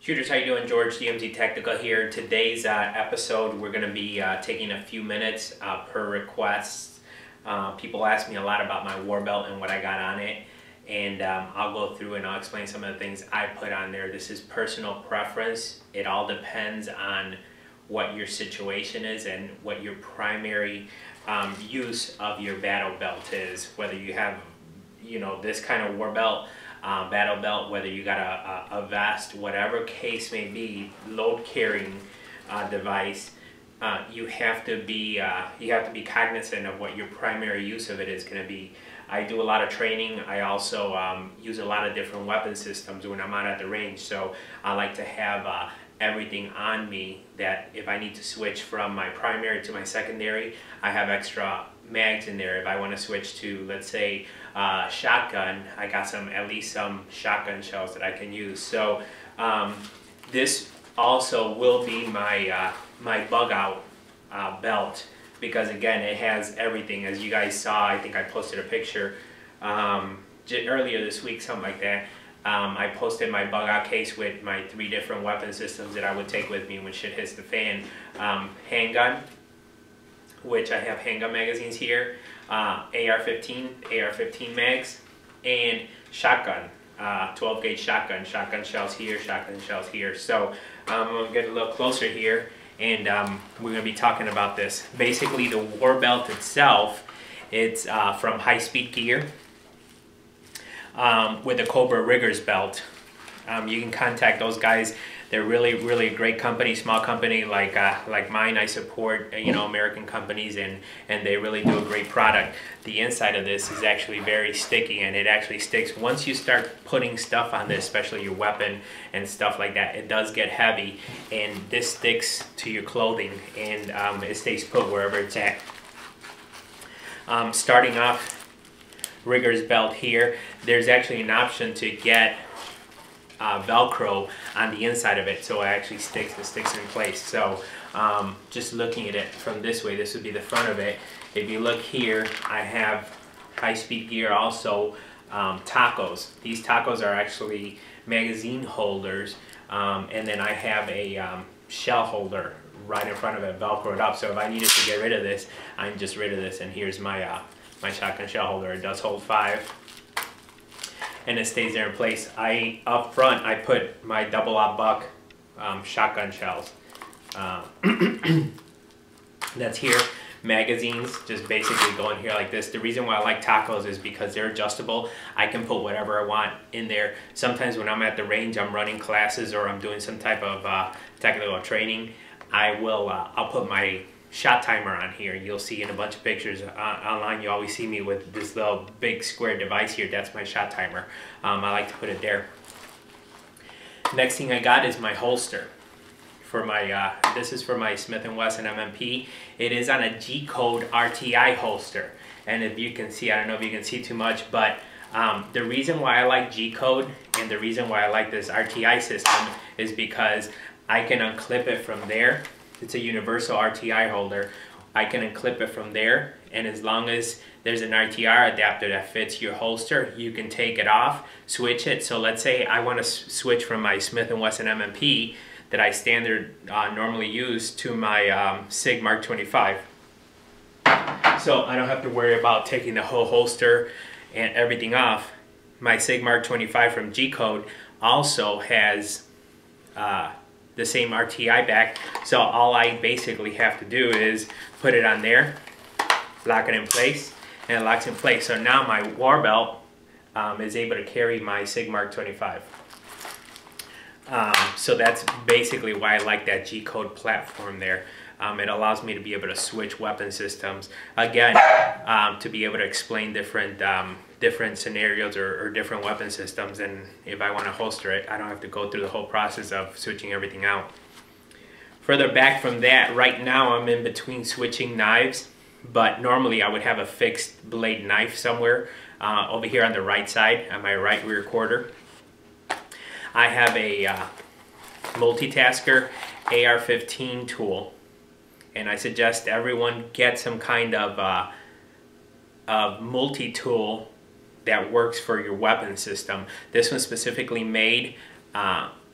Shooters, how you doing? George, DMZ Technical here. Today's episode, we're going to be taking a few minutes per request. People ask me a lot about my war belt and what I got on it, and I'll go through and I'll explain some of the things I put on there. This is personal preference. It all depends on what your situation is and what your primary use of your battle belt is. Whether you have, this kind of war belt, battle belt, whether you got a vest, whatever case may be, load carrying device, you have to be cognizant of what your primary use of it is going to be. I do a lot of training. I also use a lot of different weapon systems when I'm out at the range, so I like to have everything on me that if I need to switch from my primary to my secondary, I have extra mags in there. If I want to switch to, let's say, shotgun, I got at least some shotgun shells that I can use. So this also will be my my bug out belt, because again, it has everything. As you guys saw, I think I posted a picture earlier this week, something like that. I posted my bug out case with my 3 different weapon systems that I would take with me when shit hits the fan. Handgun, which I have handgun magazines here, AR-15 mags, and shotgun, 12 gauge shotgun shells here, shotgun shells here. So I'm going to get a little closer here, and we're going to be talking about this. Basically, the war belt itself, it's from High Speed Gear, with the Cobra Riggers belt. You can contact those guys. They're really a great company, small company like mine. I support American companies, and they really do a great product. The inside of this is actually very sticky, and it actually sticks. Once you start putting stuff on this, especially your weapon and stuff like that, it does get heavy, and this sticks to your clothing, and it stays put wherever it's at. Starting off, Riggers belt here, there's actually an option to get Velcro on the inside of it, so it actually sticks in place. So just looking at it from this way, this would be the front of it. If you look here, I have High Speed Gear also tacos. These tacos are actually magazine holders, and then I have a shell holder right in front of it, Velcroed up. So if I needed to get rid of this, I'm just rid of this, and here's my my shotgun shell holder. It does hold 5, and it stays there in place. Up front, I put my double aught buck shotgun shells. That's here. Magazines just basically go in here like this. The reason why I like tacos is because they're adjustable. I can put whatever I want in there. Sometimes when I'm at the range, I'm running classes or I'm doing some type of technical training, I'll put my shot timer on here. You'll see in a bunch of pictures online, you always see me with this little big square device here. That's my shot timer. I like to put it there. Next thing I got is my holster. For my this is for my Smith & Wesson MMP. It is on a G-code RTI holster, and if you can see, I don't know if you can see too much, but the reason why I like G-code and the reason why I like this RTI system is because I can unclip it from there. It's a universal RTI holder. I can unclip it from there, and as long as there's an RTR adapter that fits your holster, you can take it off, switch it. So let's say I want to switch from my Smith & Wesson MMP that I normally use to my SIG Mark 25. So I don't have to worry about taking the whole holster and everything off. My SIG Mark 25 from G-Code also has the same RTI back, so all I basically have to do is put it on there, lock it in place, and it locks in place. So now my war belt is able to carry my SIG Mark 25. So that's basically why I like that G-code platform there. It allows me to be able to switch weapon systems, again, to be able to explain different scenarios or different weapon systems. And if I want to holster it, I don't have to go through the whole process of switching everything out. Further back from that, right now I'm in between switching knives, but normally I would have a fixed blade knife somewhere over here on the right side, on my right rear quarter. I have a multitasker AR-15 tool, and I suggest everyone get some kind of multi-tool that works for your weapon system. This one's specifically made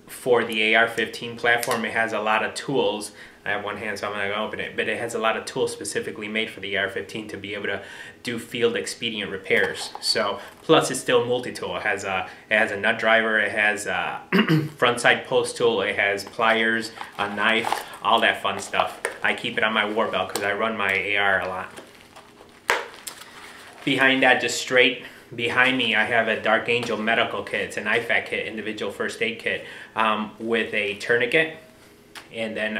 for the AR-15 platform, it has a lot of tools. I have one hand, so I'm not gonna open it, but it has a lot of tools specifically made for the AR-15 to be able to do field expedient repairs. So, plus it's still multi-tool. It has a nut driver, it has a front side post tool, it has pliers, a knife, all that fun stuff. I keep it on my war belt because I run my AR a lot. Behind that, just straight behind me, I have a Dark Angel medical kit. It's an IFAK kit, individual first aid kit, with a tourniquet and then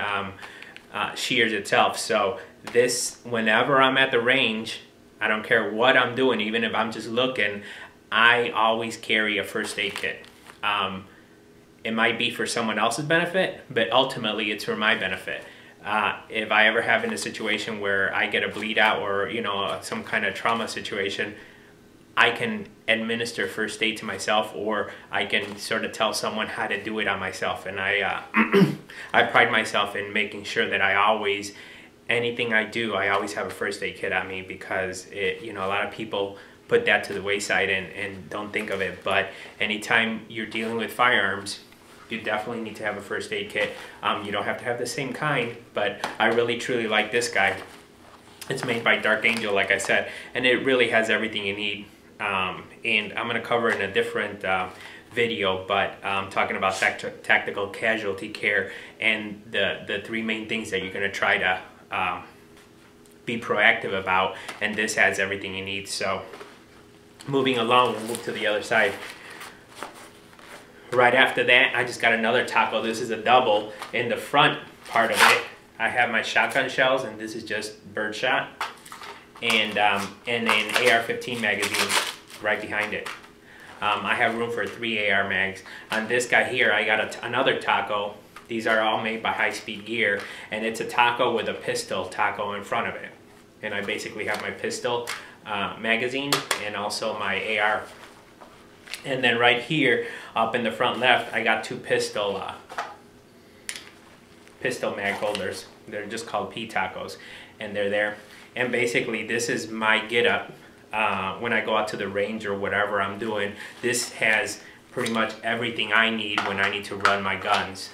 shears itself. So this, whenever I'm at the range, I don't care what I'm doing, even if I'm just looking, I always carry a first aid kit. It might be for someone else's benefit, but ultimately it's for my benefit. If I ever have in a situation where I get a bleed out or, you know, some kind of trauma situation, I can administer first aid to myself, or I can sort of tell someone how to do it on myself. And I I pride myself in making sure that I always, anything I do, I always have a first aid kit on me, because it, you know, a lot of people put that to the wayside and don't think of it. But anytime you're dealing with firearms, you definitely need to have a first aid kit. You don't have to have the same kind, but I really truly like this guy. It's made by Dark Angel, like I said, and it really has everything you need. And I'm going to cover it in a different video, but talking about tactical casualty care and the three main things that you're going to try to be proactive about, and this has everything you need. So moving along, we'll move to the other side. Right after that, I just got another taco. This is a double. In the front part of it, I have my shotgun shells, and this is just birdshot, and an AR-15 magazine right behind it. I have room for 3 AR mags. On this guy here, I got another taco. These are all made by High Speed Gear, and it's a taco with a pistol taco in front of it. And I basically have my pistol magazine and also my AR. And then right here, up in the front left, I got 2 pistol mag holders. They're just called P-tacos, and they're there. And basically, this is my get-up when I go out to the range or whatever I'm doing. This has pretty much everything I need when I need to run my guns.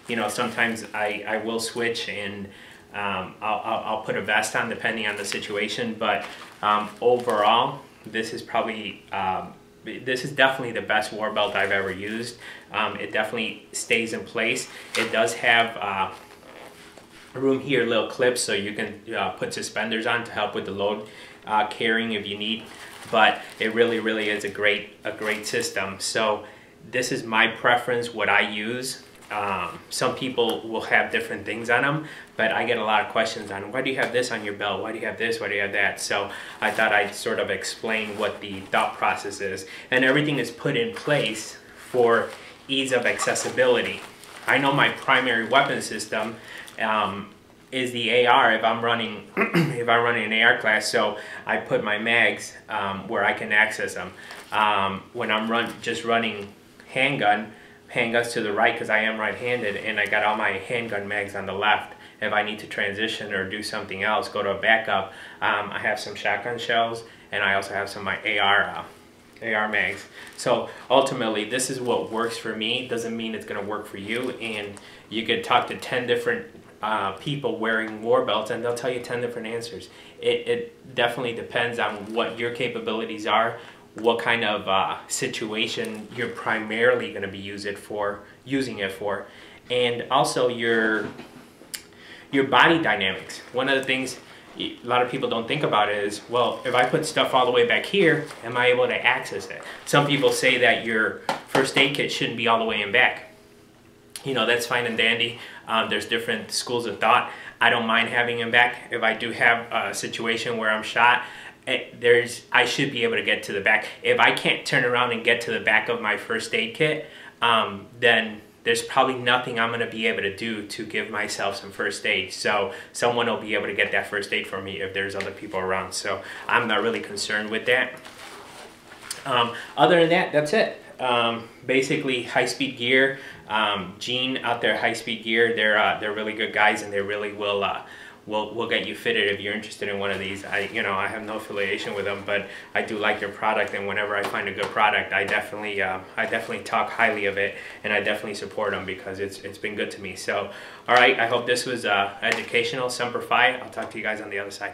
You know, sometimes I will switch, and I'll put a vest on depending on the situation, but overall, this is probably this is definitely the best war belt I've ever used. It definitely stays in place. It does have room here, little clips, so you can put suspenders on to help with the load carrying if you need. But it really is a great system. So this is my preference, what I use. Some people will have different things on them, but I get a lot of questions on, why do you have this on your belt? Why do you have this? Why do you have that? So I thought I'd sort of explain what the thought process is. And everything is put in place for ease of accessibility. I know my primary weapon system is the AR if I'm running an AR class, so I put my mags where I can access them. When I'm just running handguns to the right, because I am right-handed, and I got all my handgun mags on the left. If I need to transition or do something else, go to a backup, I have some shotgun shells, and I also have some of my AR mags. So ultimately, this is what works for me. Doesn't mean it's going to work for you, and you could talk to 10 different people wearing war belts, and they'll tell you 10 different answers. It definitely depends on what your capabilities are, what kind of situation you're primarily going to be using it for, and also your body dynamics. One of the things a lot of people don't think about is, well, if I put stuff all the way back here, am I able to access it? Some people say that your first aid kit shouldn't be all the way in back. You know, that's fine and dandy. There's different schools of thought. I don't mind having them back. If I do have a situation where I'm shot, I should be able to get to the back. If I can't turn around and get to the back of my first aid kit, then there's probably nothing I'm going to be able to do to give myself some first aid. So someone will be able to get that first aid for me if there's other people around. So I'm not really concerned with that. Other than that, that's it. Basically, High Speed Gear, Gene out there, High Speed Gear, they're really good guys, and they really will we'll get you fitted if you're interested in one of these. I have no affiliation with them, but I do like their product, and whenever I find a good product, I definitely talk highly of it, and I definitely support them because it's been good to me. So, all right, I hope this was educational. Semper Fi. I'll talk to you guys on the other side.